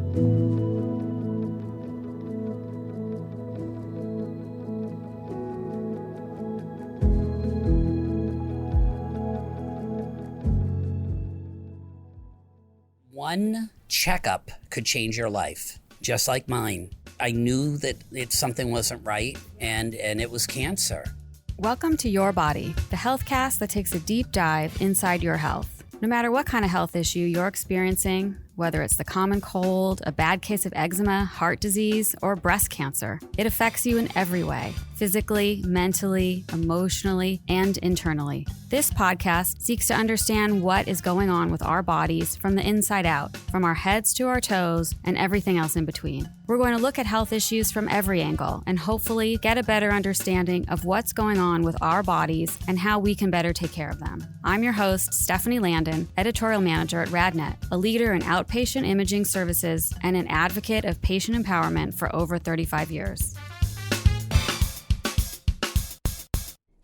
One checkup could change your life, just like mine. I knew that something wasn't right, and it was cancer. Welcome to Your Body, the healthcast that takes a deep dive inside your health. No matter what kind of health issue you're experiencing, whether it's the common cold, a bad case of eczema, heart disease, or breast cancer, it affects you in every way, physically, mentally, emotionally, and internally. This podcast seeks to understand what is going on with our bodies from the inside out, from our heads to our toes, and everything else in between. We're going to look at health issues from every angle and hopefully get a better understanding of what's going on with our bodies and how we can better take care of them. I'm your host, Stephanie Landon, editorial manager at RadNet, a leader in outpatient imaging services and an advocate of patient empowerment for over 35 years.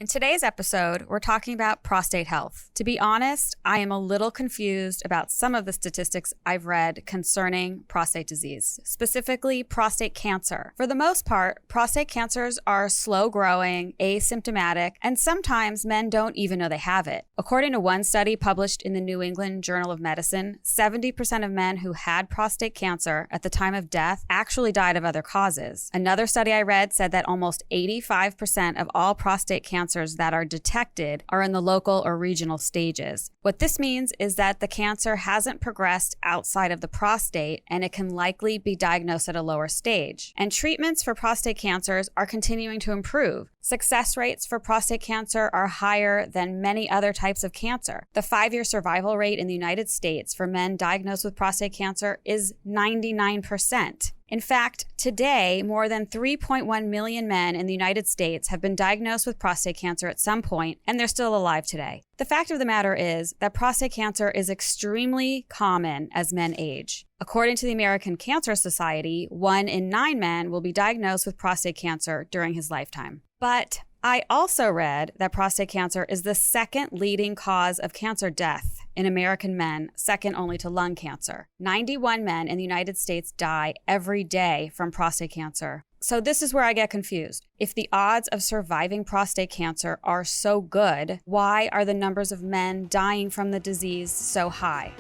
In today's episode, we're talking about prostate health. To be honest, I am a little confused about some of the statistics I've read concerning prostate disease, specifically prostate cancer. For the most part, prostate cancers are slow-growing, asymptomatic, and sometimes men don't even know they have it. According to one study published in the New England Journal of Medicine, 70% of men who had prostate cancer at the time of death actually died of other causes. Another study I read said that almost 85% of all prostate cancers that are detected are in the local or regional stages. What this means is that the cancer hasn't progressed outside of the prostate and it can likely be diagnosed at a lower stage. And treatments for prostate cancers are continuing to improve. Success rates for prostate cancer are higher than many other types of cancer. The 5-year survival rate in the United States for men diagnosed with prostate cancer is 99%. In fact, today, more than 3.1 million men in the United States have been diagnosed with prostate cancer at some point, and they're still alive today. The fact of the matter is that prostate cancer is extremely common as men age. According to the American Cancer Society, 1 in 9 men will be diagnosed with prostate cancer during his lifetime. But I also read that prostate cancer is the second leading cause of cancer death in American men, second only to lung cancer. 91 men in the United States die every day from prostate cancer. So this is where I get confused. If the odds of surviving prostate cancer are so good, why are the numbers of men dying from the disease so high?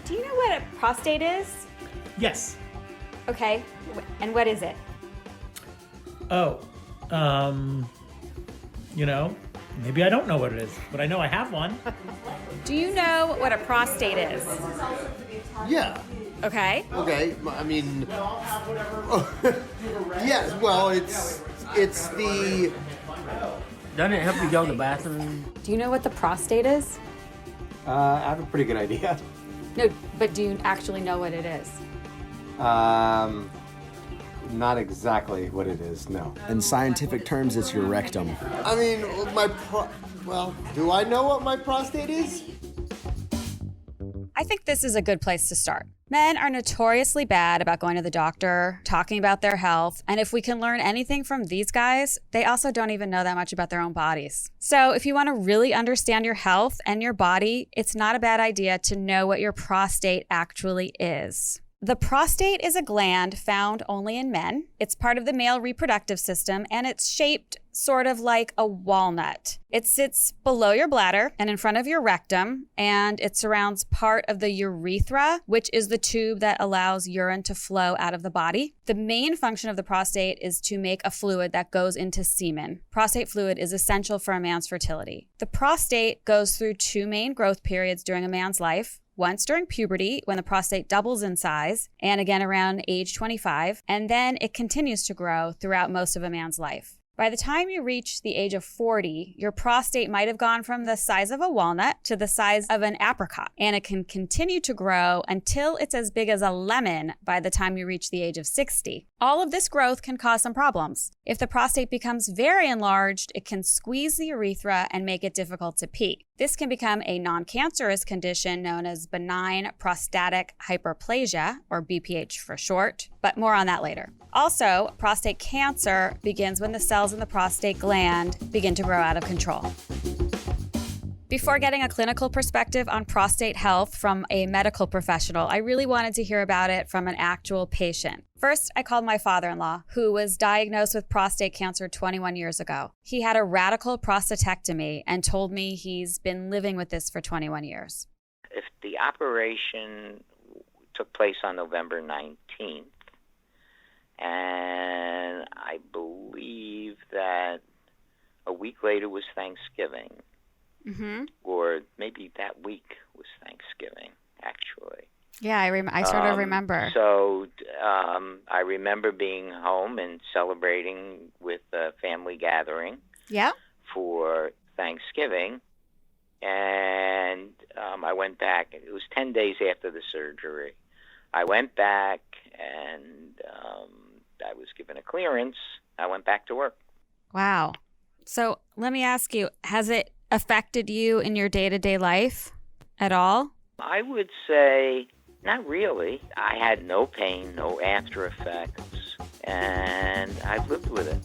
Do you know what a prostate is? Yes. Okay, and what is it? Maybe I don't know what it is, but I know I have one. Do you know what a prostate is? Yeah. Okay. Okay. I mean, yes. Well, it's the. Doesn't it help you go to the bathroom? Do you know what the prostate is? I have a pretty good idea. No, but do you actually know what it is? Not exactly what it is, no. In scientific terms, it's your rectum. I mean, do I know what my prostate is? I think this is a good place to start. Men are notoriously bad about going to the doctor, talking about their health, and if we can learn anything from these guys, they also don't even know that much about their own bodies. So if you want to really understand your health and your body, it's not a bad idea to know what your prostate actually is. The prostate is a gland found only in men. It's part of the male reproductive system, and it's shaped sort of like a walnut. It sits below your bladder and in front of your rectum, and it surrounds part of the urethra, which is the tube that allows urine to flow out of the body. The main function of the prostate is to make a fluid that goes into semen. Prostate fluid is essential for a man's fertility. The prostate goes through 2 main growth periods during a man's life. Once during puberty, when the prostate doubles in size, and again around age 25, and then it continues to grow throughout most of a man's life. By the time you reach the age of 40, your prostate might have gone from the size of a walnut to the size of an apricot, and it can continue to grow until it's as big as a lemon by the time you reach the age of 60. All of this growth can cause some problems. If the prostate becomes very enlarged, it can squeeze the urethra and make it difficult to pee. This can become a non-cancerous condition known as benign prostatic hyperplasia, or BPH for short, but more on that later. Also, prostate cancer begins when the cells in the prostate gland begin to grow out of control. Before getting a clinical perspective on prostate health from a medical professional, I really wanted to hear about it from an actual patient. First, I called my father-in-law, who was diagnosed with prostate cancer 21 years ago. He had a radical prostatectomy and told me he's been living with this for 21 years. If the operation took place on November 19th, and I believe that a week later was Thanksgiving, or maybe that week was Thanksgiving, actually. Yeah, I sort of remember. So I remember being home and celebrating with a family gathering for Thanksgiving. And I went back. It was 10 days after the surgery. I went back and I was given a clearance. I went back to work. Wow. So let me ask you, has it affected you in your day-to-day life at all? I would say not really. I had no pain, no after effects, and I've lived with it.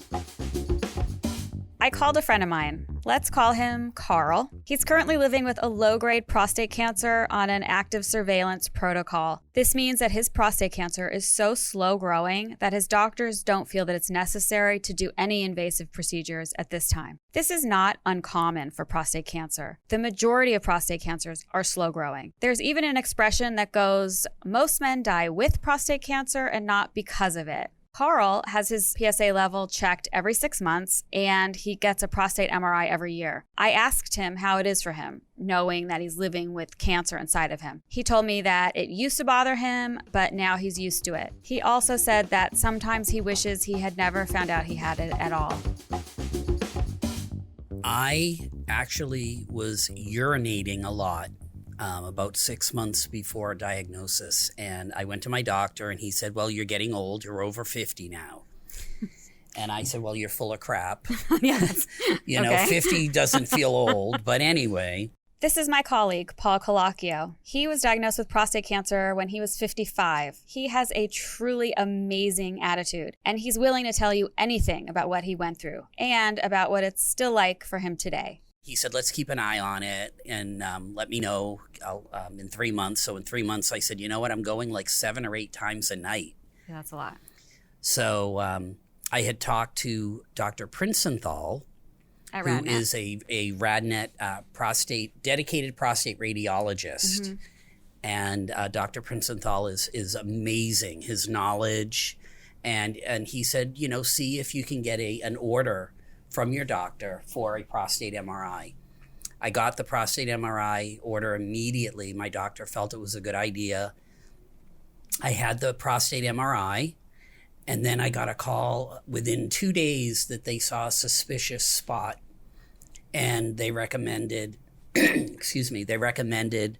I called a friend of mine. Let's call him Carl. He's currently living with a low-grade prostate cancer on an active surveillance protocol. This means that his prostate cancer is so slow-growing that his doctors don't feel that it's necessary to do any invasive procedures at this time. This is not uncommon for prostate cancer. The majority of prostate cancers are slow-growing. There's even an expression that goes, most men die with prostate cancer and not because of it. Carl has his PSA level checked every 6 months, and he gets a prostate MRI every year. I asked him how it is for him, knowing that he's living with cancer inside of him. He told me that it used to bother him, but now he's used to it. He also said that sometimes he wishes he had never found out he had it at all. I actually was urinating a lot. About 6 months before diagnosis. And I went to my doctor and he said, well, you're getting old. You're over 50 now. And I said, well, you're full of crap. Yes. You know, 50 doesn't feel old. But anyway. This is my colleague, Paul Colacchio. He was diagnosed with prostate cancer when he was 55. He has a truly amazing attitude, and he's willing to tell you anything about what he went through and about what it's still like for him today. He said, let's keep an eye on it and let me know in 3 months. So in 3 months, I said, you know what? I'm going like 7 or 8 times a night. Yeah, that's a lot. So I had talked to Dr. Princenthal, At who RadNet. is a RadNet dedicated prostate radiologist. And Dr. Princenthal is amazing, his knowledge. And he said, you know, see if you can get an order from your doctor for a prostate MRI. I got the prostate MRI order immediately. My doctor felt it was a good idea. I had the prostate MRI, and then I got a call within 2 days that they saw a suspicious spot, and they recommended, they recommended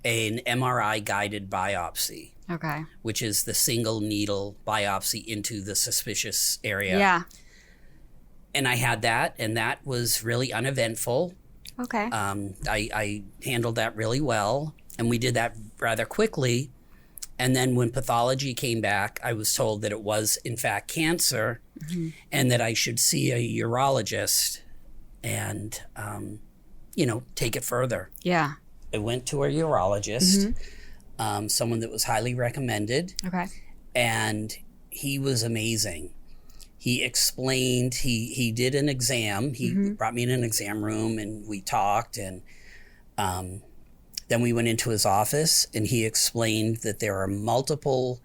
an MRI guided biopsy. Okay. Which is the single needle biopsy into the suspicious area. Yeah. And I had that, and that was really uneventful. Okay. I handled that really well, and we did that rather quickly. And then when pathology came back, I was told that it was, in fact, cancer, and that I should see a urologist and, take it further. Yeah. I went to a urologist, someone that was highly recommended. Okay. And he was amazing. He explained, he did an exam. He brought me in an exam room and we talked, and then we went into his office and he explained that there are multiple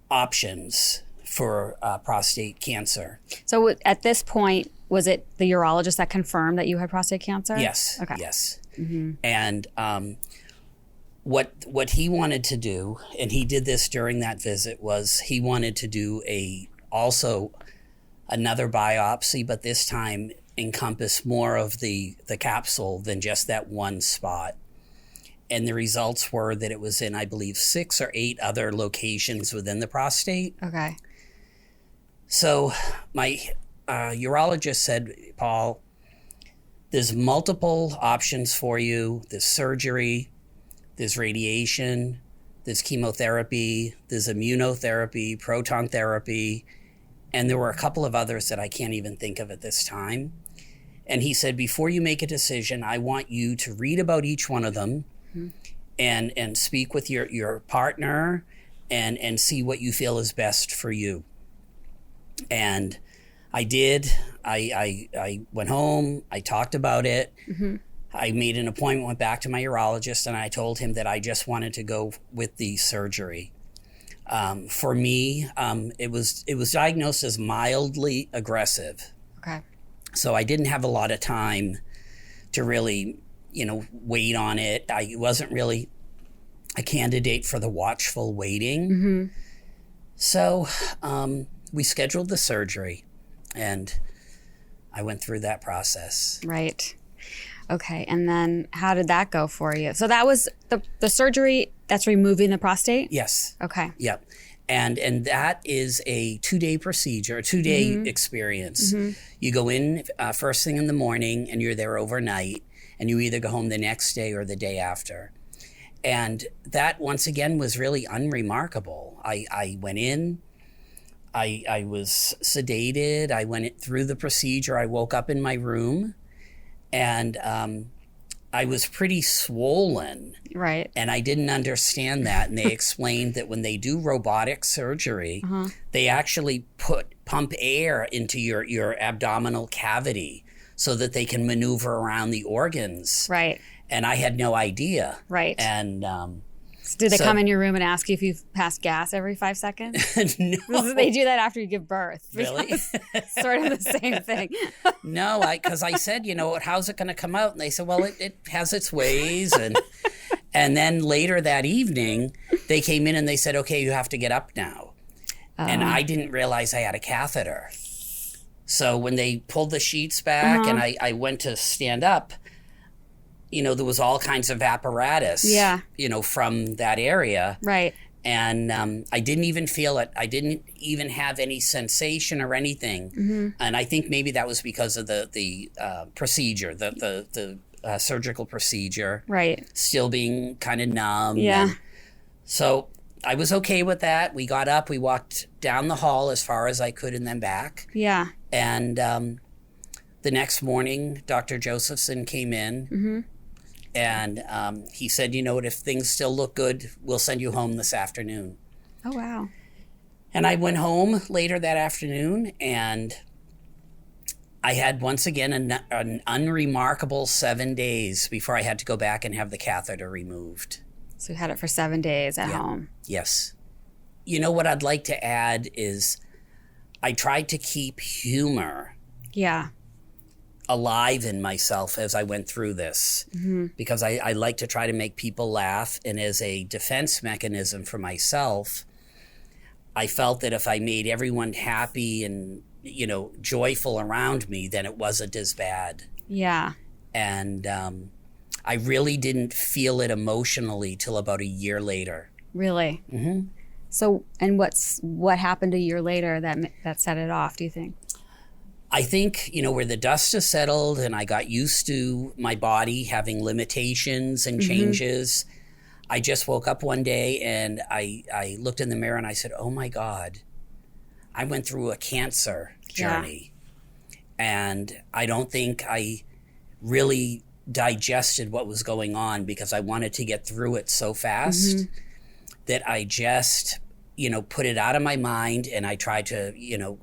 options for prostate cancer. So at this point, was it the urologist that confirmed that you had prostate cancer? Yes. Okay. Yes. And what he wanted to do, and he did this during that visit, was he wanted to do also another biopsy, but this time encompass more of the capsule than just that one spot. And the results were that it was in, I believe, 6 or 8 other locations within the prostate. Okay. So my urologist said, Paul, there's multiple options for you. There's surgery, there's radiation, there's chemotherapy, there's immunotherapy, proton therapy, and there were a couple of others that I can't even think of at this time. And he said, before you make a decision, I want you to read about each one of them and speak with your partner and see what you feel is best for you. And I did. I went home. I talked about it. I made an appointment, went back to my urologist, and I told him that I just wanted to go with the surgery. For me, it was diagnosed as mildly aggressive. Okay. So I didn't have a lot of time to really, wait on it. I wasn't really a candidate for the watchful waiting. So we scheduled the surgery, and I went through that process. Right. Okay. And then how did that go for you? So that was the surgery that's removing the prostate? Yes. Okay. Yep. And that is a 2-day procedure, a 2-day experience. You go in first thing in the morning, and you're there overnight, and you either go home the next day or the day after. And that, once again, was really unremarkable. I went in, I was sedated, I went through the procedure, I woke up in my room, and I was pretty swollen. Right. And I didn't understand that. And they explained that when they do robotic surgery, they actually pump air into your abdominal cavity so that they can maneuver around the organs. Right. And I had no idea. Right. And did they come in your room and ask you if you've passed gas every 5 seconds? No. They do that after you give birth. Really? Sort of the same thing. No, because I said, how's it going to come out? And they said, well, it has its ways. And then later that evening, they came in and they said, okay, you have to get up now. And I didn't realize I had a catheter. So when they pulled the sheets back and I went to stand up, there was all kinds of apparatus, from that area. Right. And I didn't even feel it. I didn't even have any sensation or anything. And I think maybe that was because of the procedure, the surgical procedure. Right. Still being kind of numb. Yeah. So I was okay with that. We got up, we walked down the hall as far as I could and then back. Yeah. And the next morning, Dr. Josephson came in. And he said, if things still look good, we'll send you home this afternoon. Oh, wow. And I went home later that afternoon, and I had once again an unremarkable 7 days before I had to go back and have the catheter removed. So you had it for 7 days at home. Yes. What I'd like to add is I tried to keep humor alive in myself as I went through this, because I like to try to make people laugh. And as a defense mechanism for myself, I felt that if I made everyone happy and, joyful around me, then it wasn't as bad. Yeah. And I really didn't feel it emotionally till about a year later. Really? So, and what happened a year later that set it off, do you think? I think, where the dust has settled and I got used to my body having limitations and changes, I just woke up one day and I looked in the mirror and I said, oh my God, I went through a cancer journey. And I don't think I really digested what was going on because I wanted to get through it so fast that I just, put it out of my mind and I tried to,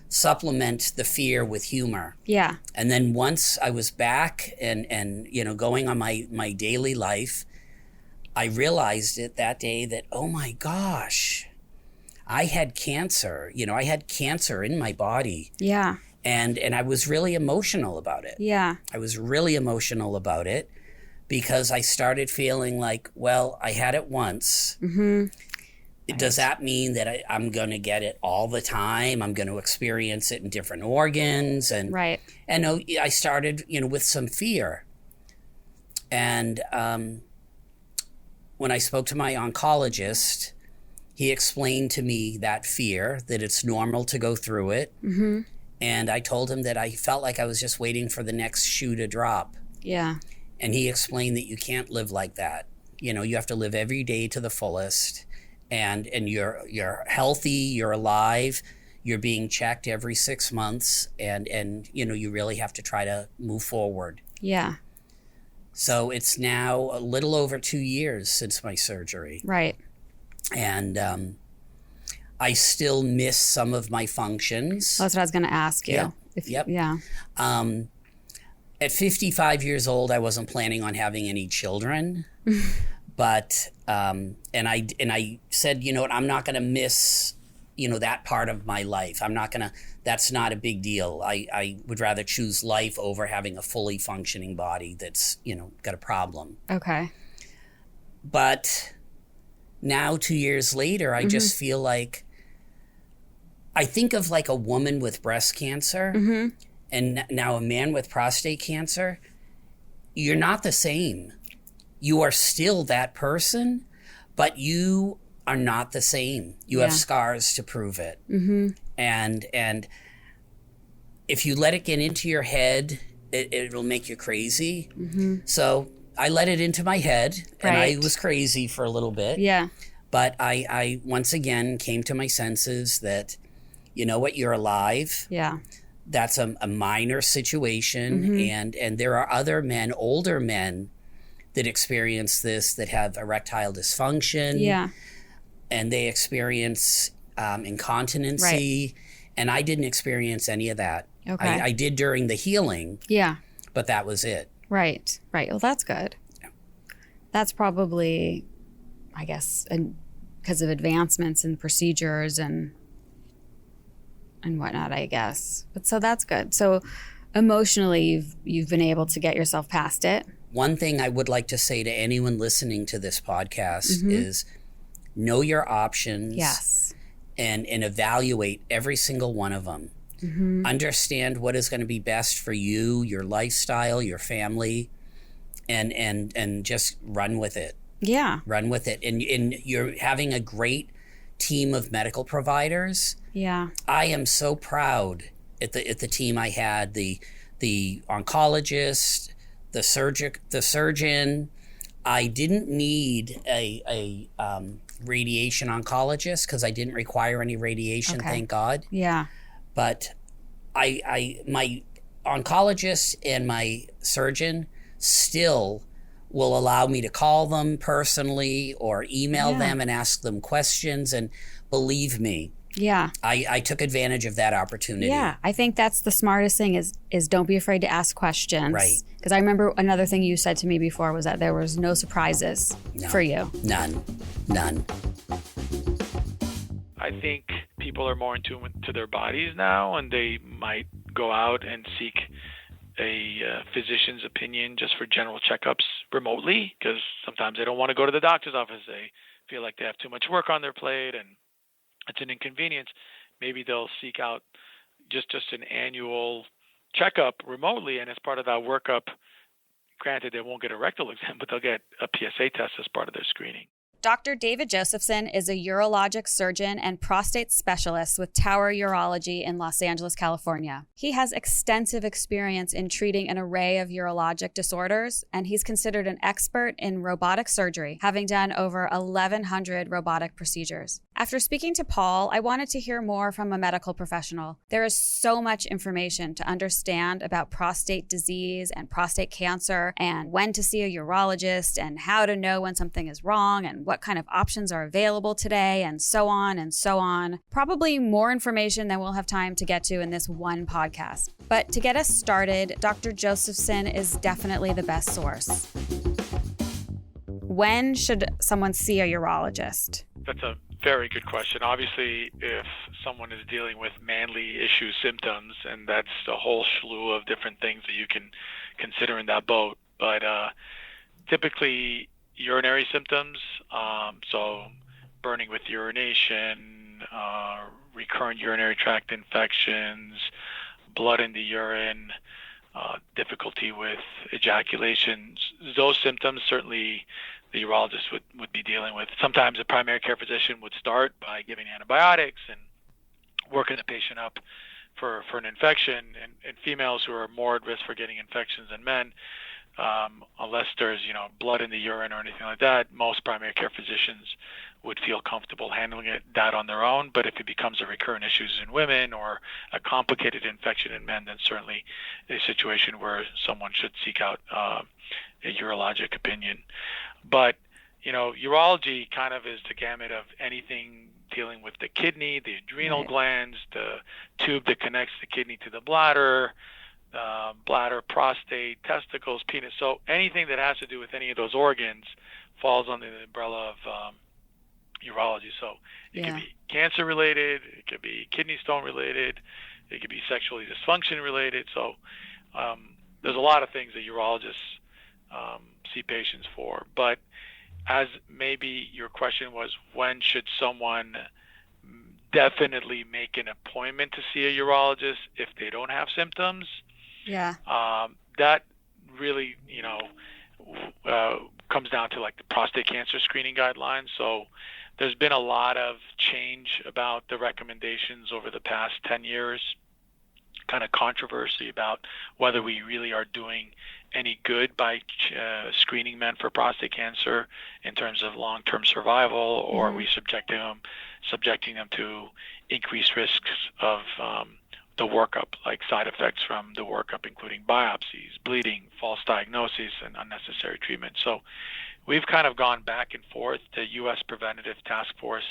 supplement the fear with humor. Yeah. And then once I was back and going on my daily life, I realized it that day that, oh my gosh, I had cancer. I had cancer in my body. Yeah. And I was really emotional about it. Yeah. I was really emotional about it because I started feeling like, well, I had it once. Does that mean that I'm going to get it all the time? I'm going to experience it in different organs? And I started, with some fear. And when I spoke to my oncologist, he explained to me that fear, that it's normal to go through it. And I told him that I felt like I was just waiting for the next shoe to drop. Yeah. And he explained that you can't live like that. You have to live every day to the fullest. And you're healthy, you're alive, you're being checked every 6 months, and you really have to try to move forward. Yeah. So it's now a little over 2 years since my surgery. Right. And I still miss some of my functions. That's what I was going to ask you. Yep. Yeah. At 55 years old, I wasn't planning on having any children, but and I said, you know what, I'm not going to miss, that part of my life. That's not a big deal. I would rather choose life over having a fully functioning body that's, got a problem. Okay. But now 2 years later, I just feel like, I think of like a woman with breast cancer and now a man with prostate cancer. You're not the same. You are still that person, but you are not the same. You have scars to prove it. And if you let it get into your head, it'll make you crazy. So I let it into my head, and I was crazy for a little bit. Yeah. But I once again came to my senses that, you know what, you're alive. Yeah. That's a minor situation. And there are other men, older men, that experience this, that have erectile dysfunction. Yeah. And they experience incontinency. And I didn't experience any of that. Okay. I did during the healing. Yeah. But that was it. Right. Well, that's good. Yeah. That's probably, I guess, because of advancements in procedures and whatnot, I guess. But so that's good. So emotionally, you've been able to get yourself past it. One thing I would like to say to anyone listening to this podcast is know your options. Yes. And evaluate every single one of them. Understand what is going to be best for you, your lifestyle, your family, and just run with it. Yeah. Run with it. And you're having a great team of medical providers. Yeah. I am so proud at the team I had, the oncologist, the surgeon. I didn't need a radiation oncologist because I didn't require any radiation, thank God. Yeah. But my oncologist and my surgeon still will allow me to call them personally or email them and ask them questions. And believe me, I took advantage of that opportunity. Yeah, I think that's the smartest thing is don't be afraid to ask questions. Right. Because I remember another thing you said to me before was that there was no surprises for you. None. I think people are more in tune to their bodies now, and they might go out and seek a physician's opinion just for general checkups remotely, because sometimes they don't want to go to the doctor's office. They feel like they have too much work on their plate and it's an inconvenience. Maybe they'll seek out just an annual checkup remotely, and as part of that workup, granted they won't get a rectal exam, but they'll get a PSA test as part of their screening. Dr. David Josephson is a urologic surgeon and prostate specialist with Tower Urology in Los Angeles, California. He has extensive experience in treating an array of urologic disorders, and he's considered an expert in robotic surgery, having done over 1,100 robotic procedures. After speaking to Paul, I wanted to hear more from a medical professional. There is so much information to understand about prostate disease and prostate cancer, and when to see a urologist, and how to know when something is wrong, and what kind of options are available today, and so on and so on. Probably more information than we'll have time to get to in this one podcast. But to get us started, Dr. Josephson is definitely the best source. When should someone see a urologist? That's a very good question. Obviously, if someone is dealing with manly issue symptoms, and that's a whole slew of different things that you can consider in that boat, but typically urinary symptoms, so burning with urination, recurrent urinary tract infections, blood in the urine, difficulty with ejaculations, those symptoms certainly the urologist would be dealing with. Sometimes a primary care physician would start by giving antibiotics and working the patient up for an infection. And females who are more at risk for getting infections than men, unless there's blood in the urine or anything like that, most primary care physicians would feel comfortable handling that on their own. But if it becomes a recurrent issue in women or a complicated infection in men, then certainly a situation where someone should seek out a urologic opinion. But urology kind of is the gamut of anything dealing with the kidney, the adrenal glands, the tube that connects the kidney to the bladder, prostate, testicles, penis. So anything that has to do with any of those organs falls under the umbrella of urology. So it could be cancer related, it could be kidney stone related, it could be sexually dysfunction related. So there's a lot of things that urologists see patients for. But as maybe your question was, when should someone definitely make an appointment to see a urologist if they don't have symptoms? Yeah. That really, comes down to like the prostate cancer screening guidelines. So there's been a lot of change about the recommendations over the past 10 years, kind of controversy about whether we really are doing any good by screening men for prostate cancer in terms of long-term survival, or are we subjecting them to increased risks of the workup, like side effects from the workup, including biopsies, bleeding, false diagnoses, and unnecessary treatment. So we've kind of gone back and forth. The U.S. Preventative Task Force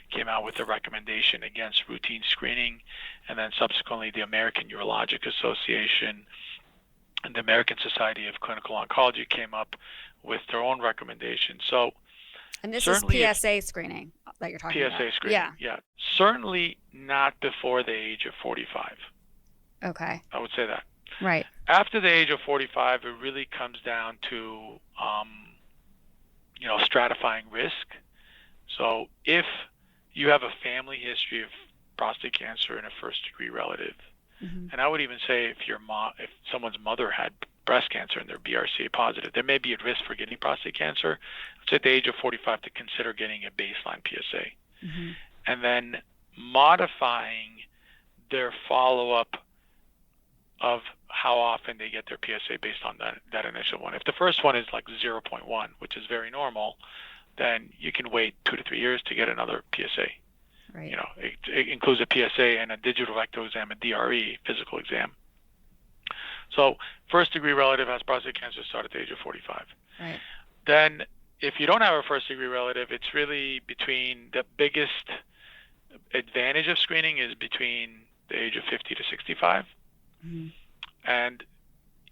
came out with a recommendation against routine screening, and then subsequently the American Urologic Association and the American Society of Clinical Oncology came up with their own recommendations. So, and this is PSA screening that you're talking about. PSA screening, yeah. Certainly not before the age of 45. Okay. I would say that. Right. After the age of 45, it really comes down to, stratifying risk. So if you have a family history of prostate cancer in a first-degree relative, and I would even say if someone's mother had breast cancer and they're BRCA positive, they may be at risk for getting prostate cancer. It's at the age of 45 to consider getting a baseline PSA. And then modifying their follow-up of how often they get their PSA based on that initial one. If the first one is like 0.1, which is very normal, then you can wait 2 to 3 years to get another PSA. Right. It includes a PSA and a digital rectal exam, a DRE, physical exam. So first-degree relative has prostate cancer, start at the age of 45. Right. Then if you don't have a first-degree relative, it's really between the biggest advantage of screening is between the age of 50 to 65. And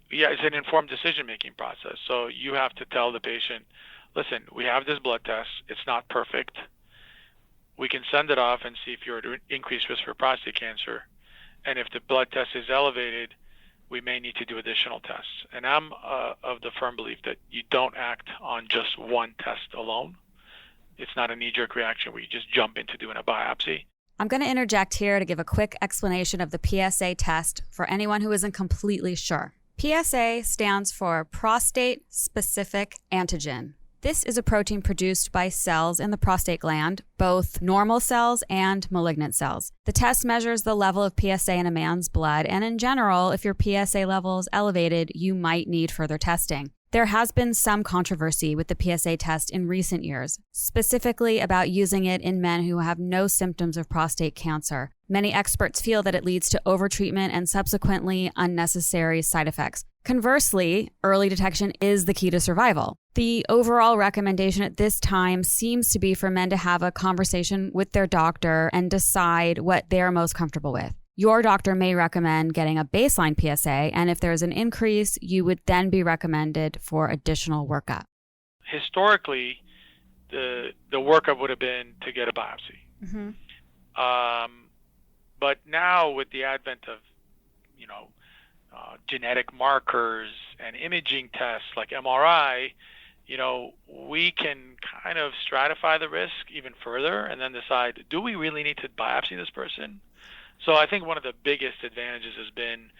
it's an informed decision-making process. So you have to tell the patient, listen, we have this blood test. It's not perfect. We can send it off and see if you're at increased risk for prostate cancer. And if the blood test is elevated, we may need to do additional tests. And I'm of the firm belief that you don't act on just one test alone. It's not a knee-jerk reaction where you just jump into doing a biopsy. I'm going to interject here to give a quick explanation of the PSA test for anyone who isn't completely sure. PSA stands for Prostate Specific Antigen. This is a protein produced by cells in the prostate gland, both normal cells and malignant cells. The test measures the level of PSA in a man's blood, and in general, if your PSA level is elevated, you might need further testing. There has been some controversy with the PSA test in recent years, specifically about using it in men who have no symptoms of prostate cancer. Many experts feel that it leads to overtreatment and subsequently unnecessary side effects. Conversely, early detection is the key to survival. The overall recommendation at this time seems to be for men to have a conversation with their doctor and decide what they're most comfortable with. Your doctor may recommend getting a baseline PSA, and if there's an increase, you would then be recommended for additional workup. Historically, the workup would have been to get a biopsy. But now with the advent of, genetic markers and imaging tests like MRI, we can kind of stratify the risk even further and then decide, do we really need to biopsy this person? So I think one of the biggest advantages has been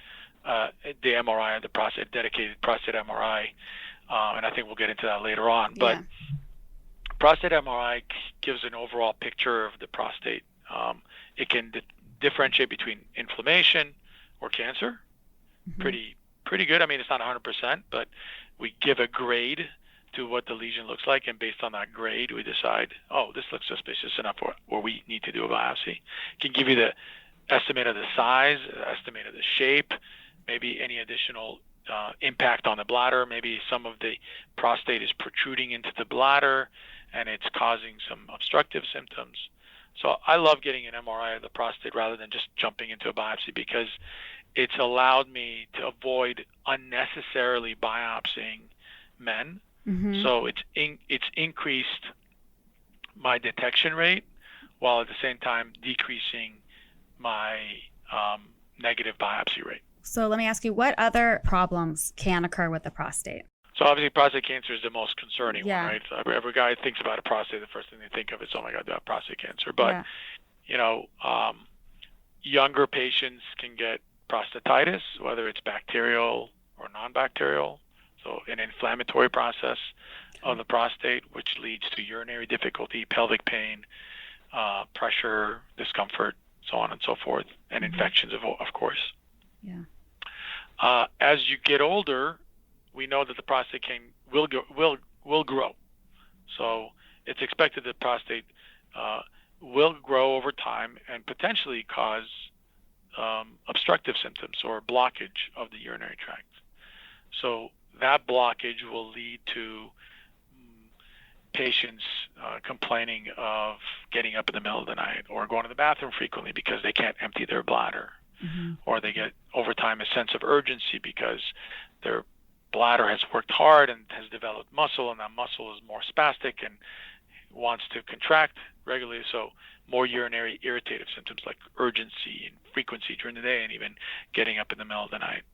the MRI, the dedicated prostate MRI, and I think we'll get into that later on. But prostate MRI gives an overall picture of the prostate. It can differentiate between inflammation or cancer. Pretty good. I mean, it's not 100%, but we give a grade to what the lesion looks like, and based on that grade, we decide, oh, this looks suspicious enough or we need to do a biopsy. It can give you the estimate of the size, estimate of the shape, maybe any additional impact on the bladder. Maybe some of the prostate is protruding into the bladder and it's causing some obstructive symptoms. So I love getting an MRI of the prostate rather than just jumping into a biopsy, because it's allowed me to avoid unnecessarily biopsying men. Mm-hmm. So it's increased my detection rate while at the same time decreasing my negative biopsy rate. So let me ask you, what other problems can occur with the prostate? So obviously prostate cancer is the most concerning one, right? So every guy thinks about a prostate, the first thing they think of is, oh my God, they have prostate cancer. But, younger patients can get prostatitis, whether it's bacterial or non-bacterial. So an inflammatory process of the prostate, which leads to urinary difficulty, pelvic pain, pressure, discomfort, so on and so forth, and infections, of course. Yeah. As you get older, we know that the prostate will grow. So it's expected that prostate will grow over time and potentially cause obstructive symptoms or blockage of the urinary tract. So that blockage will lead to patients complaining of getting up in the middle of the night or going to the bathroom frequently because they can't empty their bladder. Mm-hmm. Or they get over time a sense of urgency because their bladder has worked hard and has developed muscle, and that muscle is more spastic and wants to contract regularly. So more urinary irritative symptoms like urgency and frequency during the day, and even getting up in the middle of the night.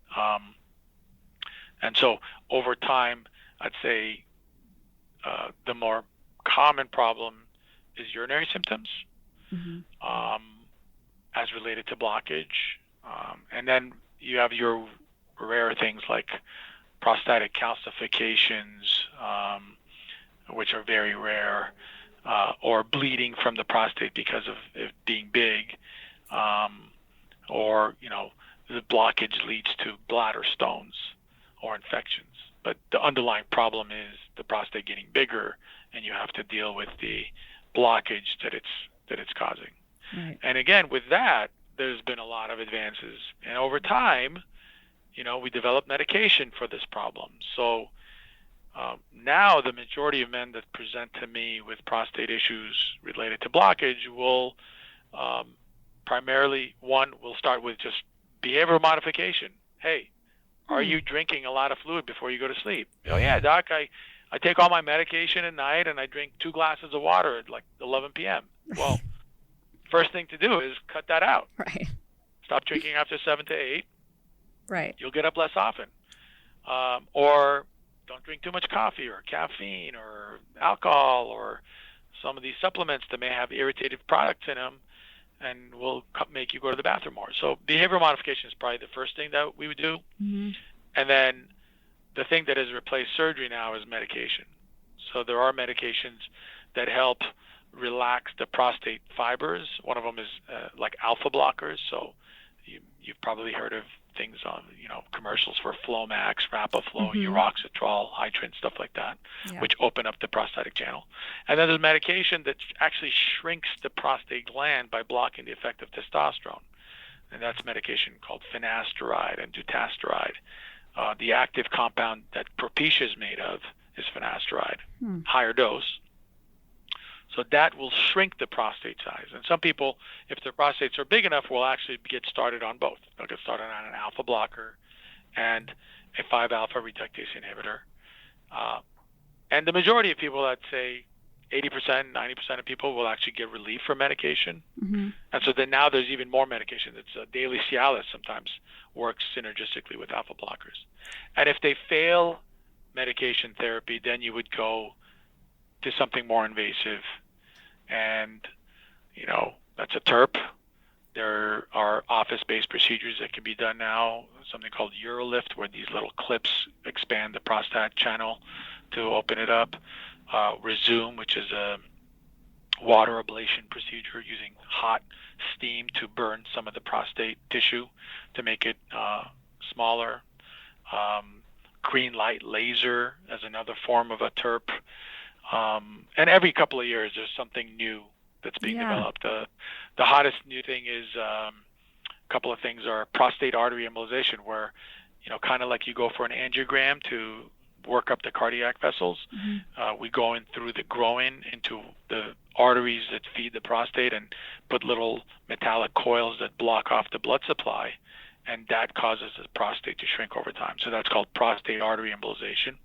And so over time, I'd say the more common problem is urinary symptoms, as related to blockage. And then you have your rare things like prostatic calcifications, which are very rare, or bleeding from the prostate because of it being big, or the blockage leads to bladder stones or infections. But the underlying problem is the prostate getting bigger, and you have to deal with the blockage that it's causing. Right. And again, with that, there's been a lot of advances, and over time, we developed medication for this problem. So now the majority of men that present to me with prostate issues related to blockage will primarily, one, will start with just behavioral modification. Hey, are you drinking a lot of fluid before you go to sleep? Oh, yeah, doc, I take all my medication at night and I drink 2 glasses of water at like 11 p.m. Well, first thing to do is cut that out. Right. Stop drinking after 7 to 8. Right. You'll get up less often. Or don't drink too much coffee or caffeine or alcohol or some of these supplements that may have irritative products in them and will make you go to the bathroom more. So behavioral modification is probably the first thing that we would do. Mm-hmm. And then the thing that has replaced surgery now is medication. So there are medications that help relax the prostate fibers. One of them is like alpha blockers. So you've probably heard of things on commercials for Flomax, Rapaflow, Uroxetrol, Hytrin, stuff like that, which open up the prostatic channel. And then there's medication that actually shrinks the prostate gland by blocking the effect of testosterone, and that's medication called finasteride and dutasteride. The active compound that Propecia is made of is finasteride, higher dose. So that will shrink the prostate size. And some people, if their prostates are big enough, will actually get started on both. They'll get started on an alpha blocker and a 5-alpha reductase inhibitor. And the majority of people, I'd say 80%, 90% of people will actually get relief from medication. Mm-hmm. And so then now there's even more medication. It's daily Cialis sometimes works synergistically with alpha blockers. And if they fail medication therapy, then you would go to something more invasive, and that's a TURP. There are office-based procedures that can be done now, something called Urolift, where these little clips expand the prostate channel to open it up. Resume, which is a water ablation procedure using hot steam to burn some of the prostate tissue to make it smaller. green light laser as another form of a TURP. And every couple of years, there's something new that's being developed. The hottest new thing is a couple of things are prostate artery embolization, where, kind of like you go for an angiogram to work up the cardiac vessels. We go in through the groin into the arteries that feed the prostate and put little metallic coils that block off the blood supply, and that causes the prostate to shrink over time. So that's called prostate artery embolization.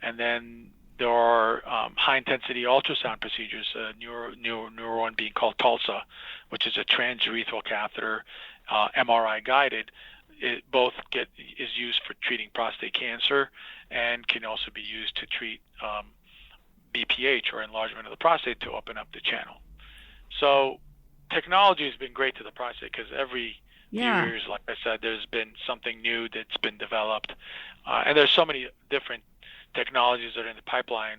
And then there are high-intensity ultrasound procedures, newer one being called TULSA, which is a transurethral catheter, MRI guided. It both is used for treating prostate cancer and can also be used to treat BPH, or enlargement of the prostate, to open up the channel. So technology has been great to the prostate, because every few years, like I said, there's been something new that's been developed. And there's so many different technologies that are in the pipeline.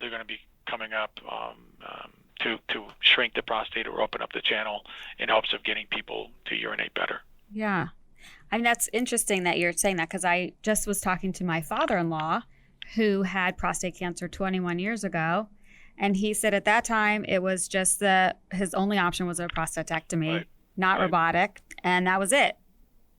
They're going to be coming up to shrink the prostate or open up the channel in hopes of getting people to urinate better. Yeah. I mean, that's interesting that you're saying that, because I just was talking to my father-in-law who had prostate cancer 21 years ago. And he said at that time it was just his only option was a prostatectomy, not robotic. And that was it.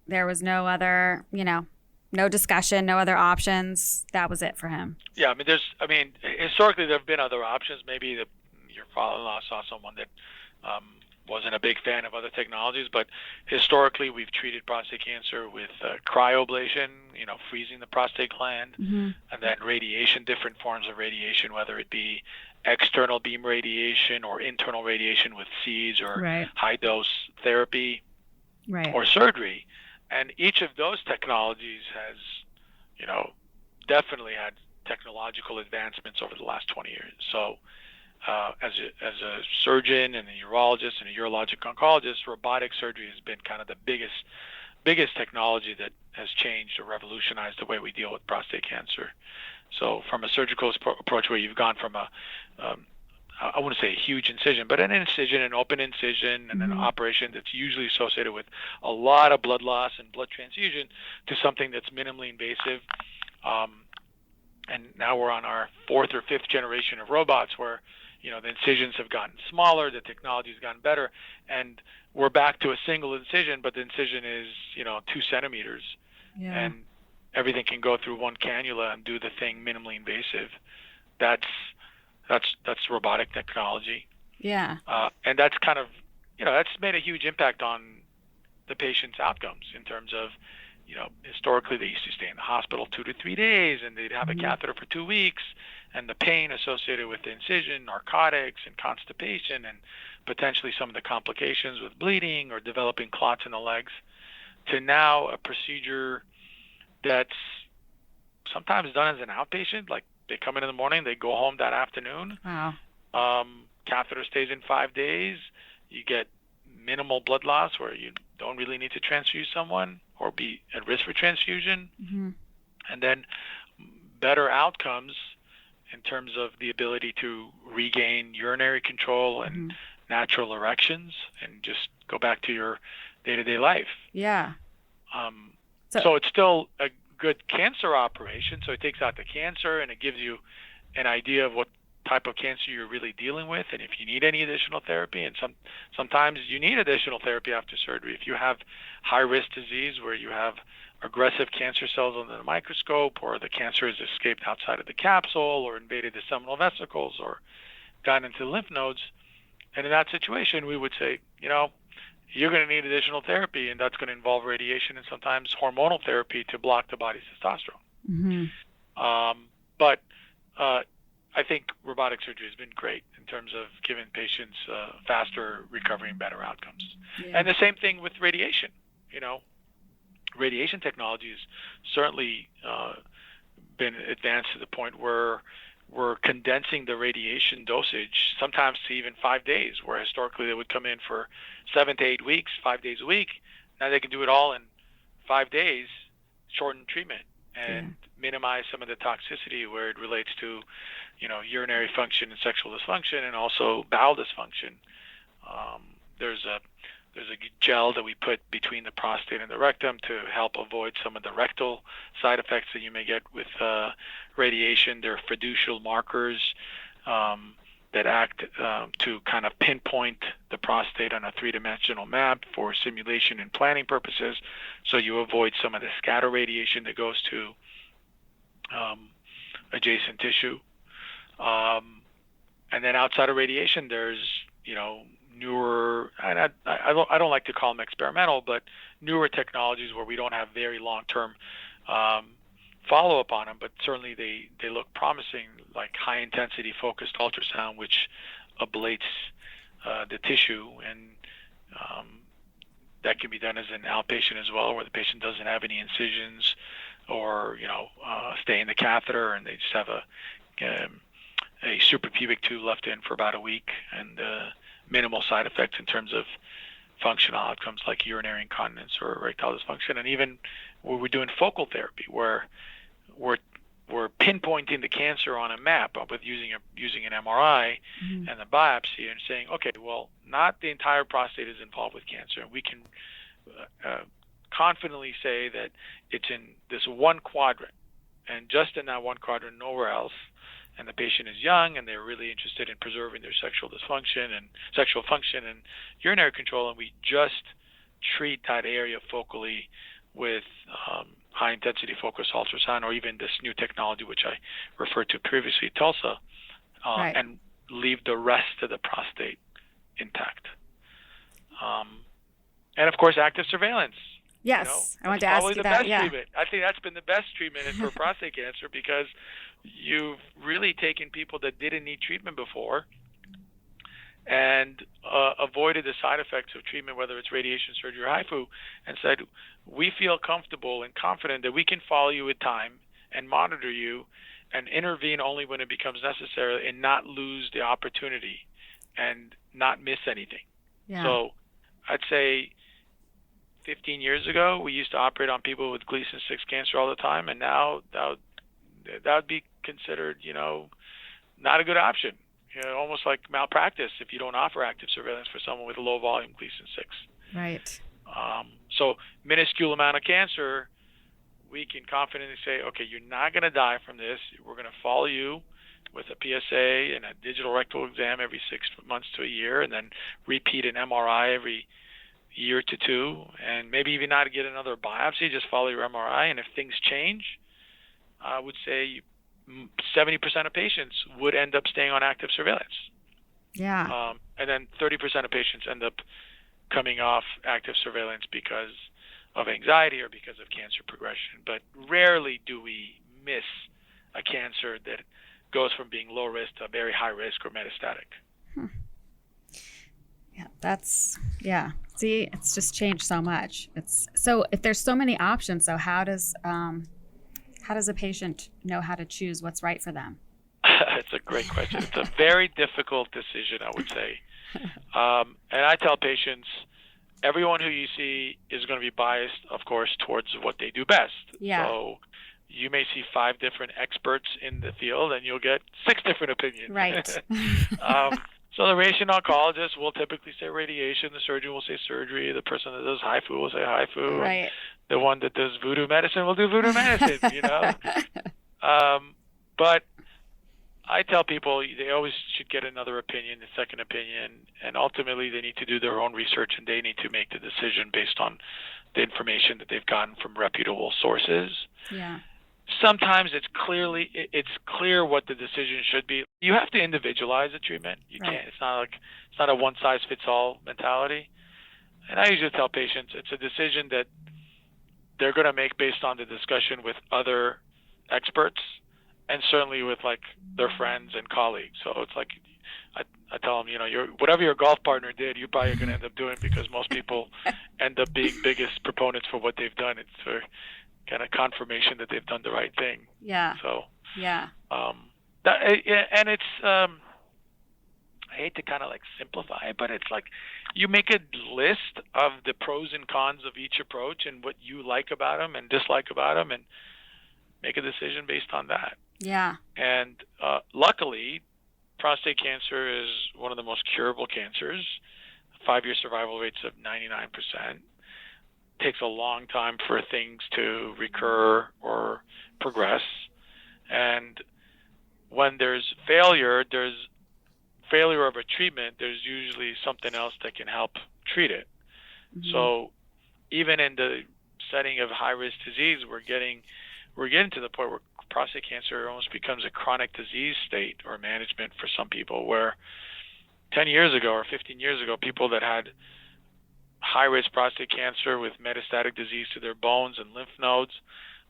There was no other, no discussion, no other options. That was it for him. Yeah, historically there have been other options. Maybe your father-in-law saw someone that wasn't a big fan of other technologies, but historically we've treated prostate cancer with cryoablation, freezing the prostate gland, and then radiation, different forms of radiation, whether it be external beam radiation or internal radiation with seeds or high-dose therapy or surgery. And each of those technologies has, definitely had technological advancements over the last 20 years. So as a surgeon and a urologist and a urologic oncologist, robotic surgery has been kind of the biggest technology that has changed or revolutionized the way we deal with prostate cancer. So from a surgical approach, where you've gone from I wouldn't say a huge incision, but an incision, an open incision, and an operation that's usually associated with a lot of blood loss and blood transfusion, to something that's minimally invasive. And now we're on our 4th or 5th generation of robots, where the incisions have gotten smaller, the technology has gotten better, and we're back to a single incision, but the incision is 2 centimeters, and everything can go through one cannula and do the thing minimally invasive. That's robotic technology. Yeah. And that's kind of, that's made a huge impact on the patient's outcomes in terms of, historically they used to stay in the hospital 2 to 3 days, and they'd have a catheter for 2 weeks, and the pain associated with the incision, narcotics and constipation, and potentially some of the complications with bleeding or developing clots in the legs, to now a procedure that's sometimes done as an outpatient. Like, they come in the morning, they go home that afternoon. Wow. Catheter stays in 5 days. You get minimal blood loss, where you don't really need to transfuse someone or be at risk for transfusion. And then better outcomes in terms of the ability to regain urinary control and natural erections and just go back to your day-to-day life. Yeah. So it's still a good cancer operation. So it takes out the cancer, and it gives you an idea of what type of cancer you're really dealing with, and if you need any additional therapy. And sometimes you need additional therapy after surgery. If you have high-risk disease where you have aggressive cancer cells under the microscope, or the cancer has escaped outside of the capsule or invaded the seminal vesicles or gotten into the lymph nodes, and in that situation we would say, you're going to need additional therapy, and that's going to involve radiation and sometimes hormonal therapy to block the body's testosterone. But I think robotic surgery has been great in terms of giving patients faster recovery and better outcomes. And the same thing with radiation. Radiation technology has certainly been advanced to the point where we're condensing the radiation dosage, sometimes to even 5 days, where historically they would come in for 7 to 8 weeks, 5 days a week. Now they can do it all in 5 days, shorten treatment, and minimize some of the toxicity where it relates to, urinary function and sexual dysfunction, and also bowel dysfunction. There's There's a gel that we put between the prostate and the rectum to help avoid some of the rectal side effects that you may get with radiation. There are fiducial markers that act to kind of pinpoint the prostate on a three-dimensional map for simulation and planning purposes, so you avoid some of the scatter radiation that goes to adjacent tissue. And then outside of radiation, there's, newer, and I don't like to call them experimental, but newer technologies where we don't have very long-term follow-up on them, but certainly they look promising, like high-intensity focused ultrasound, which ablates the tissue, and that can be done as an outpatient as well, where the patient doesn't have any incisions or stay in the catheter, and they just have a suprapubic tube left in for about a week, and minimal side effects in terms of functional outcomes like urinary incontinence or erectile dysfunction. And even where we're doing focal therapy, where we're pinpointing the cancer on a map with using an MRI and a biopsy, and saying, okay, well, not the entire prostate is involved with cancer. We can confidently say that it's in this one quadrant, and just in that one quadrant, nowhere else. And the patient is young, and they're really interested in preserving their sexual function and urinary control, and we just treat that area focally with high-intensity focused ultrasound, or even this new technology which I referred to previously, TULSA, and leave the rest of the prostate intact. And of course, active surveillance. Yes, I wanted to ask you that. Yeah, treatment. I think that's been the best treatment for prostate cancer, because you've really taken people that didn't need treatment before and avoided the side effects of treatment, whether it's radiation, surgery, or HIFU, and said, we feel comfortable and confident that we can follow you with time and monitor you and intervene only when it becomes necessary, and not lose the opportunity and not miss anything. Yeah. So I'd say 15 years ago, we used to operate on people with Gleason 6 cancer all the time, and now that would be considered, not a good option. Almost like malpractice if you don't offer active surveillance for someone with a low volume Gleason 6. Right. So minuscule amount of cancer, we can confidently say, okay, you're not going to die from this. We're going to follow you with a PSA and a digital rectal exam every 6 months to a year, and then repeat an MRI every year to 2, and maybe even not get another biopsy, just follow your MRI. And if things change, I would say 70% of patients would end up staying on active surveillance. Yeah. And then 30% of patients end up coming off active surveillance because of anxiety or because of cancer progression. But rarely do we miss a cancer that goes from being low risk to very high risk or metastatic. Yeah, See, it's just changed so much. So if there's so many options, so how does a patient know how to choose what's right for them? It's a great question. It's a very difficult decision, I would say. And I tell patients, everyone who you see is going to be biased, of course, towards what they do best. Yeah. So you may see 5 different experts in the field, and you'll get 6 different opinions. Right. So the radiation oncologist will typically say radiation. The surgeon will say surgery. The person that does HIFU will say HIFU. Right. The one that does voodoo medicine will do voodoo medicine, But I tell people they always should get another opinion, a second opinion, and ultimately they need to do their own research, and they need to make the decision based on the information that they've gotten from reputable sources. Yeah. Sometimes it's clear what the decision should be. You have to individualize the treatment. You can't. It's not a one size fits all mentality. And I usually tell patients it's a decision that they're going to make based on the discussion with other experts, and certainly with their friends and colleagues. So it's like I tell them, whatever your golf partner did, you're probably going to end up doing, because most people end up being biggest proponents for what they've done. It's for kind of confirmation that they've done the right thing. Yeah. So yeah. And it's I hate to kind of simplify it, but it's you make a list of the pros and cons of each approach and what you like about them and dislike about them, and make a decision based on that. Yeah. And luckily, prostate cancer is one of the most curable cancers. 5-year survival rates of 99%. Takes a long time for things to recur or progress. And when there's failure of a treatment, there's usually something else that can help treat it. Mm-hmm. So even in the setting of high-risk disease, we're getting to the point where prostate cancer almost becomes a chronic disease state or management for some people, where 10 years ago or 15 years ago, people that had high-risk prostate cancer with metastatic disease to their bones and lymph nodes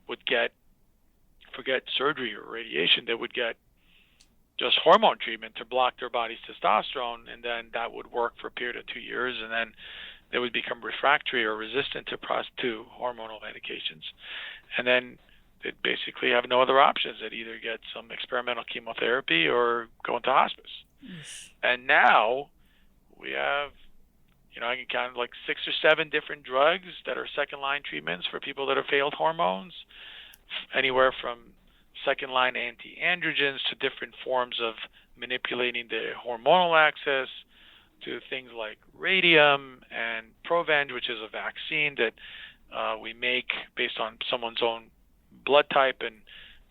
would forget surgery or radiation. They would get just hormone treatment to block their body's testosterone, and then that would work for a period of 2 years, and then they would become refractory or resistant to hormonal medications. And then they'd basically have no other options. They'd either get some experimental chemotherapy or go into hospice. Yes. And now we have, I can count like 6 or 7 different drugs that are second-line treatments for people that have failed hormones, anywhere from second-line anti-androgens to different forms of manipulating the hormonal axis, to things like radium and Provenge, which is a vaccine that we make based on someone's own blood type and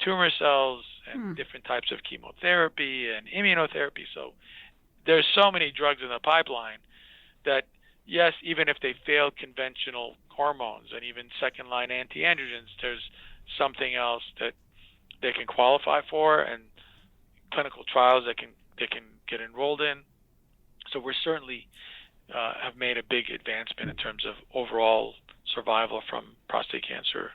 tumor cells, and different types of chemotherapy and immunotherapy. So there's so many drugs in the pipeline that, yes, even if they failed conventional hormones and even second-line anti-androgens, there's something else that they can qualify for, and clinical trials that they can get enrolled in. So we're certainly have made a big advancement in terms of overall survival from prostate cancer,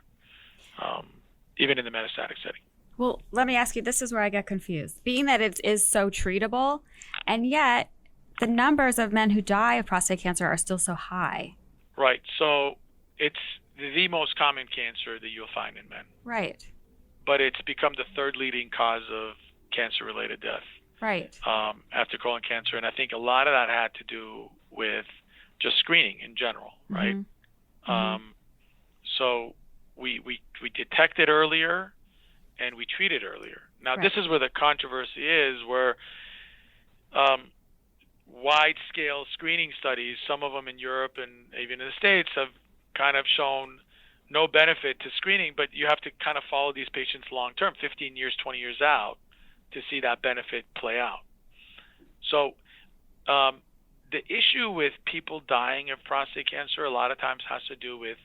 even in the metastatic setting. Well, let me ask you, this is where I get confused. Being that it is so treatable, and yet the numbers of men who die of prostate cancer are still so high. Right. So it's the most common cancer that you'll find in men. Right. But it's become the third leading cause of cancer-related death. Right. After colon cancer. And I think a lot of that had to do with just screening in general, right? Mm-hmm. So we detect it earlier and we treat it earlier. Now, This is where the controversy is, where wide-scale screening studies, some of them in Europe and even in the States, have kind of shown no benefit to screening, but you have to kind of follow these patients long-term, 15 years, 20 years out, to see that benefit play out. So the issue with people dying of prostate cancer a lot of times has to do with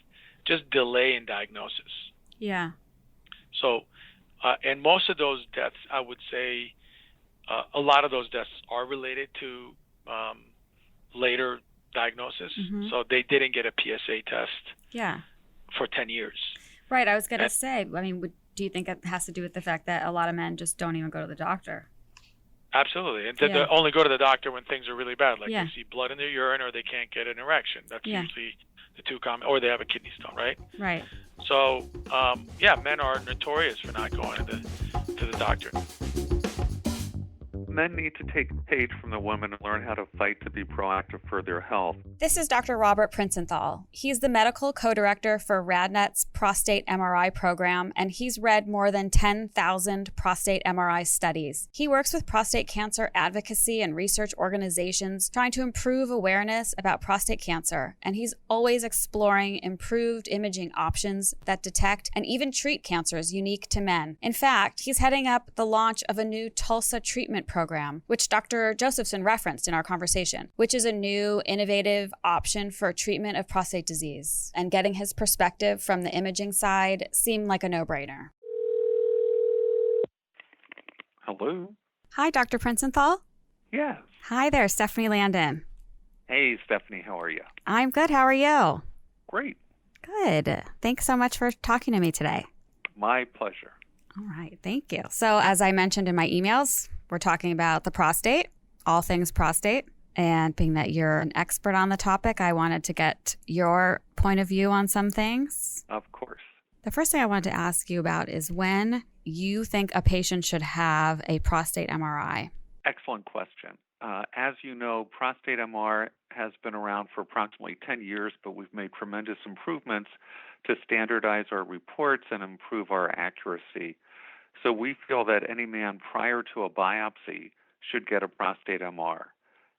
just delay in diagnosis. Yeah. So, and most of those deaths, I would say, a lot of those deaths are related to later diagnosis. Mm-hmm. So they didn't get a PSA test for 10 years. Right. I was going to say, I mean, do you think it has to do with the fact that a lot of men just don't even go to the doctor? Absolutely. And they only go to the doctor when things are really bad, like they see blood in their urine or they can't get an erection. That's usually the two common, or they have a kidney stone, right? Right. So, men are notorious for not going to the doctor. Men need to take a page from the women and learn how to fight to be proactive for their health. This is Dr. Robert Princenthal. He's the medical co-director for RadNet's Prostate MRI program, and he's read more than 10,000 prostate MRI studies. He works with prostate cancer advocacy and research organizations trying to improve awareness about prostate cancer, and he's always exploring improved imaging options that detect and even treat cancers unique to men. In fact, he's heading up the launch of a new Tulsa treatment program, which Dr. Josephson referenced in our conversation, which is a new, innovative option for treatment of prostate disease. And getting his perspective from the imaging side seemed like a no-brainer. Hello? Hi, Dr. Princenthal. Yes. Hi there, Stephanie Landon. Hey, Stephanie, how are you? I'm good. How are you? Great. Good. Thanks so much for talking to me today. My pleasure. All right. Thank you. So as I mentioned in my emails, we're talking about the prostate, all things prostate. And being that you're an expert on the topic, I wanted to get your point of view on some things. Of course. The first thing I wanted to ask you about is when you think a patient should have a prostate MRI. Excellent question. As you know, prostate MR has been around for approximately 10 years, but we've made tremendous improvements to standardize our reports and improve our accuracy. So we feel that any man prior to a biopsy should get a prostate MR.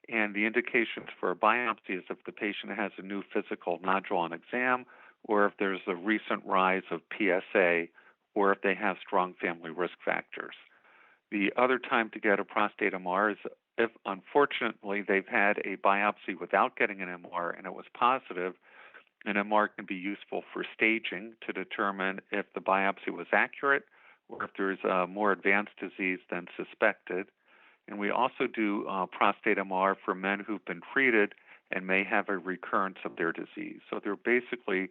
And the indications for a biopsy is if the patient has a new physical nodule on exam, or if there's a recent rise of PSA, or if they have strong family risk factors. The other time to get a prostate MR is if, unfortunately, they've had a biopsy without getting an MR and it was positive. An MR can be useful for staging to determine if the biopsy was accurate or if there's a more advanced disease than suspected. And we also do prostate MR for men who've been treated and may have a recurrence of their disease. So there are basically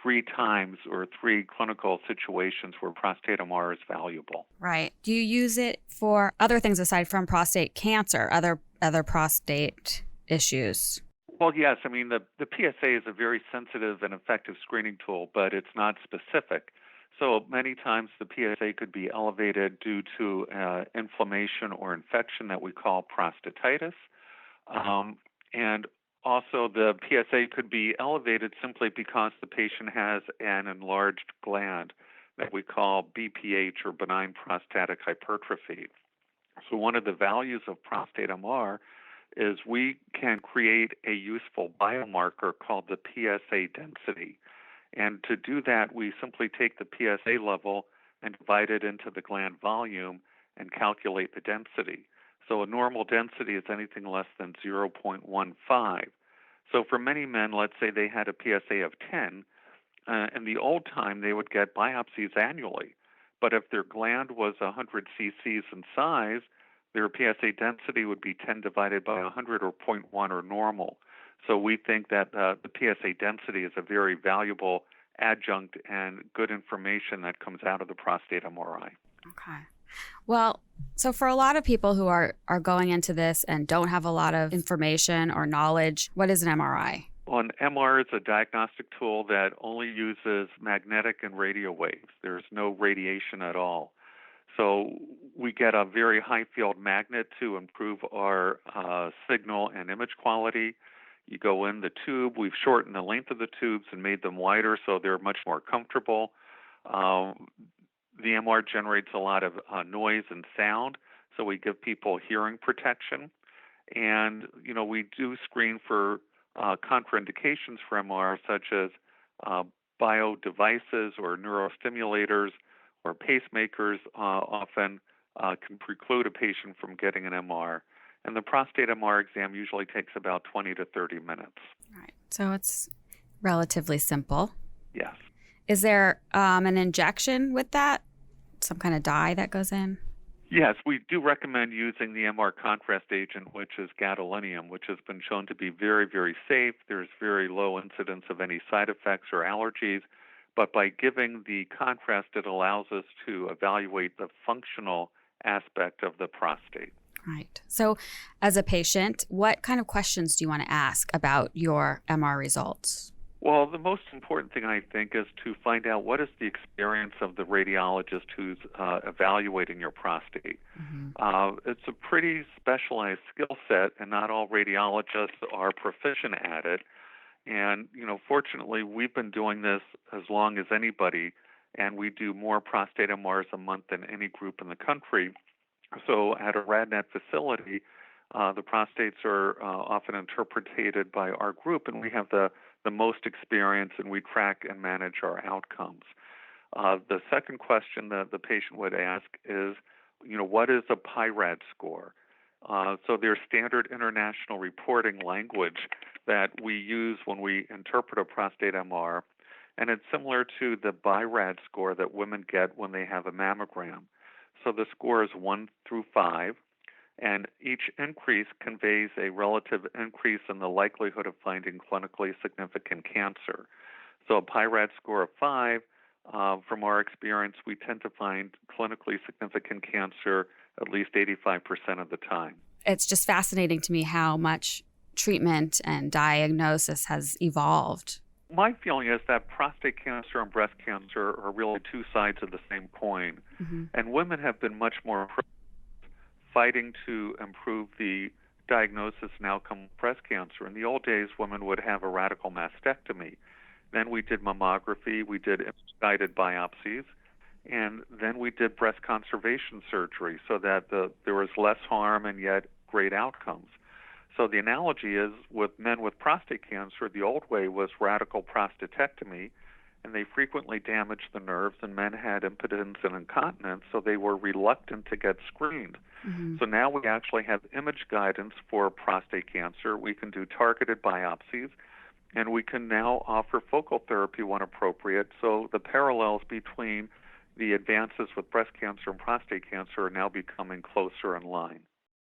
3 times or 3 clinical situations where prostate MR is valuable. Right. Do you use it for other things aside from prostate cancer, other prostate issues? Well, yes. I mean, the PSA is a very sensitive and effective screening tool, but it's not specific. So many times the PSA could be elevated due to inflammation or infection that we call prostatitis. And also the PSA could be elevated simply because the patient has an enlarged gland that we call BPH or benign prostatic hypertrophy. So one of the values of prostate MR is we can create a useful biomarker called the PSA density. And to do that, we simply take the PSA level and divide it into the gland volume and calculate the density. So a normal density is anything less than 0.15. So for many men, let's say they had a PSA of 10, in the old time they would get biopsies annually. But if their gland was 100 cc's in size, their PSA density would be 10 divided by 100 or 0.1 or normal. So we think that the PSA density is a very valuable adjunct and good information that comes out of the prostate MRI. Okay. Well, so for a lot of people who are going into this and don't have a lot of information or knowledge, what is an MRI? Well, an MR is a diagnostic tool that only uses magnetic and radio waves. There's no radiation at all. So we get a very high field magnet to improve our signal and image quality. You go in the tube. We've shortened the length of the tubes and made them wider so they're much more comfortable. The MR generates a lot of noise and sound, so we give people hearing protection. And, we do screen for contraindications for MR, such as bio devices or neurostimulators or pacemakers often can preclude a patient from getting an MR. And the prostate MR exam usually takes about 20 to 30 minutes. All right. So it's relatively simple. Yes. Is there an injection with that? Some kind of dye that goes in? Yes, we do recommend using the MR contrast agent, which is gadolinium, which has been shown to be very, very safe. There's very low incidence of any side effects or allergies. But by giving the contrast, it allows us to evaluate the functional aspect of the prostate. Right. So as a patient, what kind of questions do you want to ask about your MR results? Well, the most important thing, I think, is to find out what is the experience of the radiologist who's evaluating your prostate. Mm-hmm. It's a pretty specialized skill set, and not all radiologists are proficient at it. And, fortunately, we've been doing this as long as anybody, and we do more prostate MRs a month than any group in the country. So at a RadNet facility, the prostates are often interpreted by our group, and we have the most experience, and we track and manage our outcomes. The second question that the patient would ask is, what is a Pi Rad score? So there's standard international reporting language that we use when we interpret a prostate MR, and it's similar to the Pi Rad score that women get when they have a mammogram. So the score is 1 through 5, and each increase conveys a relative increase in the likelihood of finding clinically significant cancer. So a Pi Rad score of 5, from our experience, we tend to find clinically significant cancer at least 85% of the time. It's just fascinating to me how much treatment and diagnosis has evolved. My feeling is that prostate cancer and breast cancer are really two sides of the same coin. Mm-hmm. And women have been much more fighting to improve the diagnosis and outcome of breast cancer. In the old days, women would have a radical mastectomy. Then we did mammography, we did guided biopsies, and then we did breast conservation surgery so that there was less harm and yet great outcomes. So the analogy is with men with prostate cancer, the old way was radical prostatectomy, and they frequently damaged the nerves, and men had impotence and incontinence, so they were reluctant to get screened. Mm-hmm. So now we actually have image guidance for prostate cancer. We can do targeted biopsies, and we can now offer focal therapy when appropriate. So the parallels between the advances with breast cancer and prostate cancer are now becoming closer in line.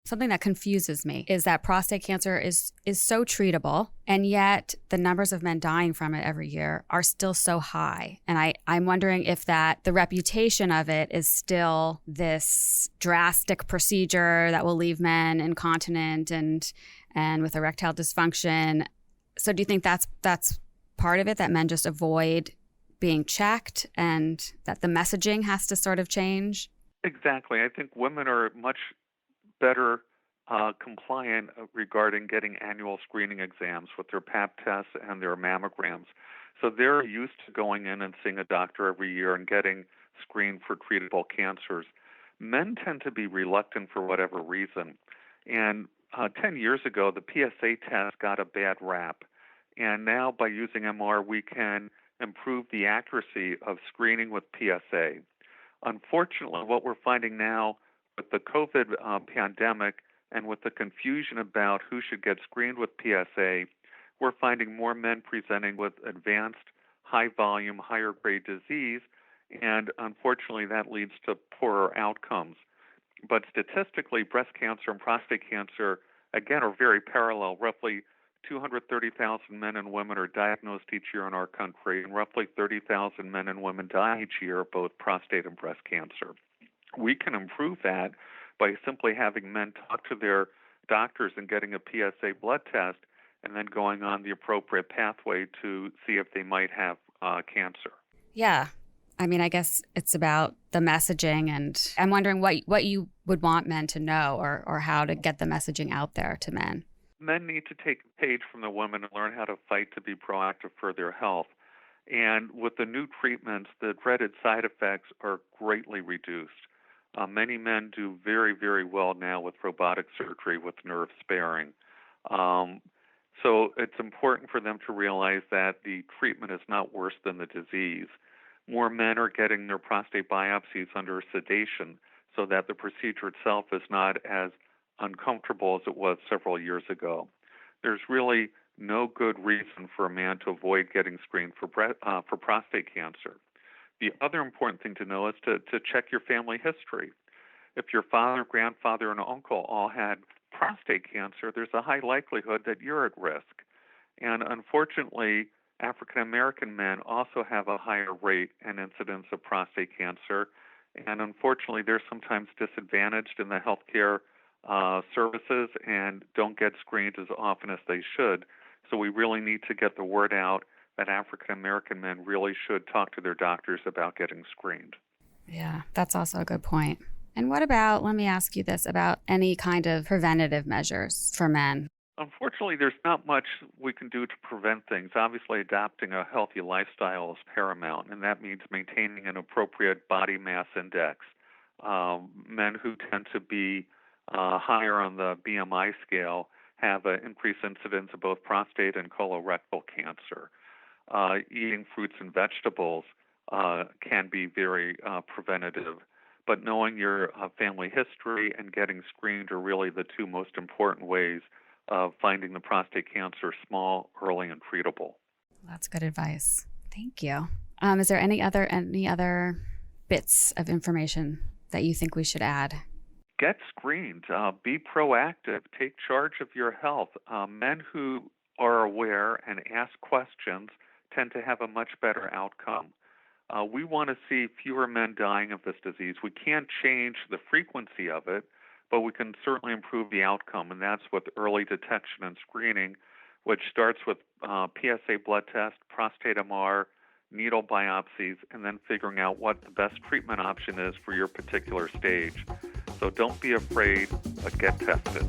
Something that confuses me is that prostate cancer is so treatable, and yet the numbers of men dying from it every year are still so high. And I'm wondering if that the reputation of it is still this drastic procedure that will leave men incontinent and with erectile dysfunction. So do you think that's part of it, that men just avoid being checked and that the messaging has to sort of change? Exactly. I think women are much better compliant regarding getting annual screening exams with their Pap tests and their mammograms. So they're used to going in and seeing a doctor every year and getting screened for treatable cancers. Men tend to be reluctant for whatever reason. And 10 years ago, the PSA test got a bad rap. And now by using MR, we can improve the accuracy of screening with PSA. Unfortunately, what we're finding now with the COVID pandemic and with the confusion about who should get screened with PSA, we're finding more men presenting with advanced, high-volume, higher-grade disease, and unfortunately that leads to poorer outcomes. But statistically, breast cancer and prostate cancer, again, are very parallel. Roughly 230,000 men and women are diagnosed each year in our country, and roughly 30,000 men and women die each year of both prostate and breast cancer. We can improve that by simply having men talk to their doctors and getting a PSA blood test and then going on the appropriate pathway to see if they might have cancer. Yeah. I mean, I guess it's about the messaging, and I'm wondering what you would want men to know or how to get the messaging out there to men. Men need to take a page from the women and learn how to fight to be proactive for their health. And with the new treatments, the dreaded side effects are greatly reduced. Many men do very, very well now with robotic surgery with nerve sparing. So it's important for them to realize that the treatment is not worse than the disease. More men are getting their prostate biopsies under sedation so that the procedure itself is not as uncomfortable as it was several years ago. There's really no good reason for a man to avoid getting screened for prostate cancer. The other important thing to know is to check your family history. If your father, grandfather, and uncle all had prostate cancer, there's a high likelihood that you're at risk. And unfortunately, African American men also have a higher rate and incidence of prostate cancer. And unfortunately, they're sometimes disadvantaged in the healthcare services and don't get screened as often as they should. So we really need to get the word out that African American men really should talk to their doctors about getting screened. Yeah, that's also a good point. And what about, let me ask you this, about any kind of preventative measures for men? Unfortunately, there's not much we can do to prevent things. Obviously, adopting a healthy lifestyle is paramount, and that means maintaining an appropriate body mass index. Men who tend to be higher on the BMI scale have an increased incidence of both prostate and colorectal cancer. Eating fruits and vegetables can be very preventative, but knowing your family history and getting screened are really the two most important ways of finding the prostate cancer small, early, and treatable. That's good advice. Thank you. Is there any other bits of information that you think we should add? Get screened. Be proactive. Take charge of your health. Men who are aware and ask questions tend to have a much better outcome. We want to see fewer men dying of this disease. We can't change the frequency of it, but we can certainly improve the outcome, and that's with early detection and screening, which starts with PSA blood test, prostate MR, needle biopsies, and then figuring out what the best treatment option is for your particular stage. So don't be afraid, but get tested.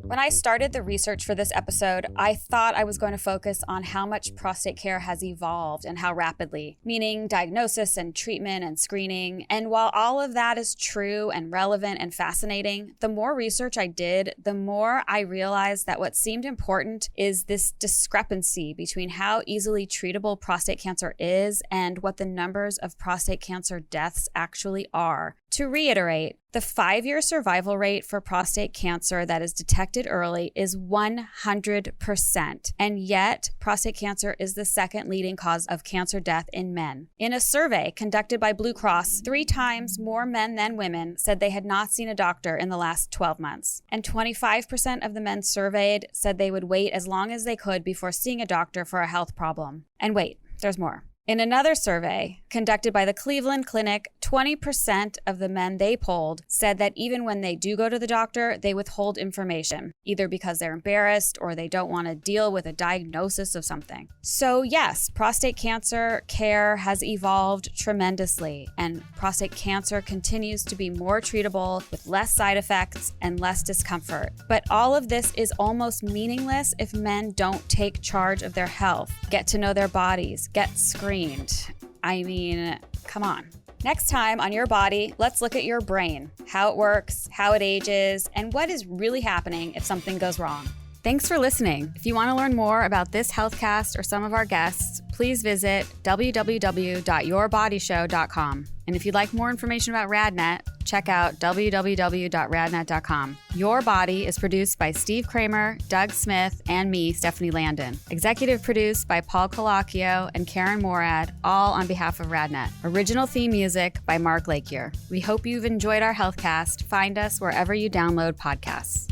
When I started the research for this episode, I thought I was going to focus on how much prostate care has evolved and how rapidly, meaning diagnosis and treatment and screening. And while all of that is true and relevant and fascinating, the more research I did, the more I realized that what seemed important is this discrepancy between how easily treatable prostate cancer is and what the numbers of prostate cancer deaths actually are. To reiterate, the 5-year survival rate for prostate cancer that is detected early is 100%, and yet prostate cancer is the second leading cause of cancer death in men. In a survey conducted by Blue Cross, 3 times more men than women said they had not seen a doctor in the last 12 months, and 25% of the men surveyed said they would wait as long as they could before seeing a doctor for a health problem. And wait, there's more. In another survey conducted by the Cleveland Clinic, 20% of the men they polled said that even when they do go to the doctor, they withhold information, either because they're embarrassed or they don't want to deal with a diagnosis of something. So yes, prostate cancer care has evolved tremendously, and prostate cancer continues to be more treatable with less side effects and less discomfort. But all of this is almost meaningless if men don't take charge of their health, get to know their bodies, get screened. I mean, come on. Next time on Your Body, let's look at your brain, how it works, how it ages, and what is really happening if something goes wrong. Thanks for listening. If you want to learn more about this healthcast or some of our guests, please visit www.yourbodyshow.com. And if you'd like more information about RadNet, check out www.radnet.com. Your Body is produced by Steve Kramer, Doug Smith, and me, Stephanie Landon. Executive produced by Paul Colacchio and Karen Morad, all on behalf of RadNet. Original theme music by Mark Lakier. We hope you've enjoyed our healthcast. Find us wherever you download podcasts.